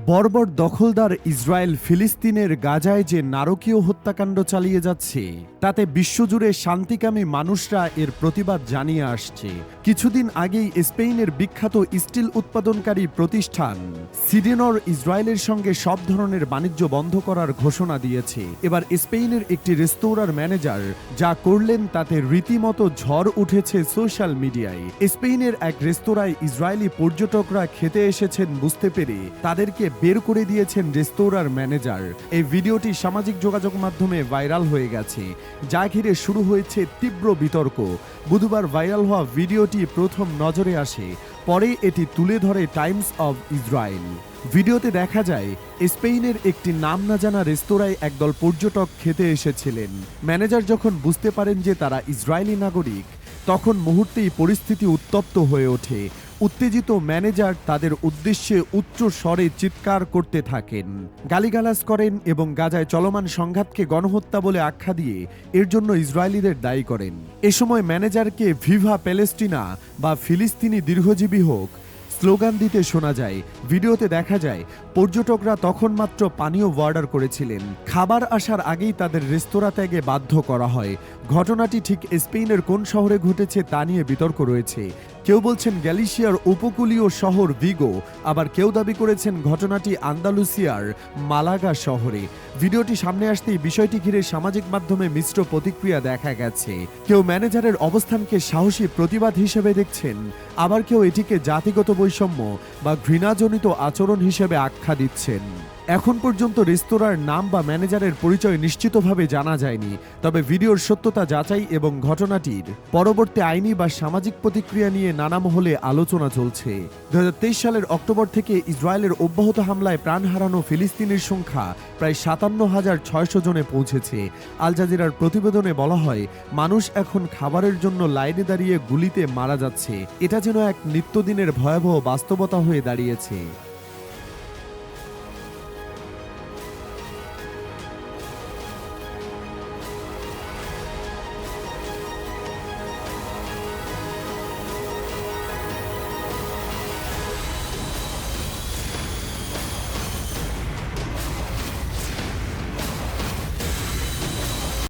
বর্বর দখলদার ইসরায়েল ফিলিস্তিনের গাজায় যে নারকীয় হত্যাকাণ্ড চালিয়ে যাচ্ছে তাতে বিশ্বজুড়ে শান্তিকামী মানুষরা এর প্রতিবাদ জানিয়ে আসছে। কিছুদিন আগেই স্পেনের বিখ্যাত স্টিল উৎপাদনকারী প্রতিষ্ঠান সিডেনর ইসরায়েলের সঙ্গে সব ধরনের বাণিজ্য বন্ধ করার ঘোষণা দিয়েছে। এবার স্পেনের একটি রেস্তোরাঁর ম্যানেজার যা করলেন তাতে রীতিমতো ঝড় উঠেছে সোশ্যাল মিডিয়ায়। স্পেনের এক রেস্তোরাঁয় ইসরায়েলি পর্যটকরা খেতে এসেছেন বুঝতে পেরে তাদেরকে বের করে দিয়েছেন রেস্তোরাঁর ম্যানেজার। এই ভিডিওটি সামাজিক যোগাযোগ মাধ্যমে ভাইরাল হয়ে গেছে, যা ঘিরে শুরু হয়েছে তীব্র বিতর্ক। বুধবার ভাইরাল হওয়া ভিডিওটি প্রথম নজরে আসে, পরে এটি তুলে ধরে টাইমস অব ইসরায়েল। ভিডিওতে দেখা যায় স্পেনের একটি নাম না জানা রেস্তোরাঁয় একদল পর্যটক খেতে এসেছিলেন। ম্যানেজার যখন বুঝতে পারেন যে তারা ইসরায়েলি নাগরিক, তখন মুহূর্তেই পরিস্থিতি উত্তপ্ত হয়ে ওঠে। উত্তেজিত ম্যানেজার তাদের উদ্দেশ্যে উচ্চ স্বরে চিৎকার করতে থাকেন, গালিগালাজ করেন এবং গাজায় চলমান সংঘাতকে গণহত্যা বলে আখ্যা দিয়ে এর জন্য ইসরায়েলিদের দায়ী করেন। এ সময় ম্যানেজারকে ভিভা প্যালেস্টিনা বা ফিলিস্তিনি দীর্ঘজীবী হোক স্লোগান দিতে শোনা যায়। ভিডিওতে দেখা যায় পর্যটকরা তখন মাত্র পানীয় অর্ডার করেছিলেন। খাবার আসার আগেই তাদের রেস্তোরাঁ ত্যাগে বাধ্য করা হয়। ঘটনাটি ঠিক স্পেনের কোন শহরে ঘটেছে তা নিয়ে বিতর্ক রয়েছে। কেউ বলছেন গ্যালিশিয়ার উপকূলীয় শহর ভিগো, আবার কেউ দাবি করেছেন ঘটনাটি আন্দালুসিয়ার মালাগা শহরে। ভিডিওটি সামনে আসতেই বিষয়টি ঘিরে সামাজিক মাধ্যমে মিশ্র প্রতিক্রিয়া দেখা গেছে। কেউ ম্যানেজারের অবস্থানকে সাহসী প্রতিবাদ হিসেবে দেখছেন, আবার কেউ এটিকে জাতিগত বৈষম্য বা ঘৃণাজনিত আচরণ হিসেবে আখ্যা দিচ্ছেন। এখন পর্যন্ত রেস্তোরাঁর নাম বা ম্যানেজারের পরিচয় নিশ্চিতভাবে জানা যায়নি, তবে ভিডিওর সত্যতা যাচাই এবং ঘটনাটির পরবর্তী আইনি বা সামাজিক প্রতিক্রিয়া নিয়ে নানা মহলে আলোচনা চলছে। 2023 সালের অক্টোবর থেকে ইসরায়েলের অব্যাহত হামলায় প্রাণ হারানো ফিলিস্তিনের সংখ্যা প্রায় 57,600 জনে পৌঁছেছে। আল জাজিরার প্রতিবেদনে বলা হয়, মানুষ এখন খাবারের জন্য লাইনে দাঁড়িয়ে গুলিতে মারা যাচ্ছে। এটা যেন এক নিত্যদিনের ভয়াবহ বাস্তবতা হয়ে দাঁড়িয়েছে।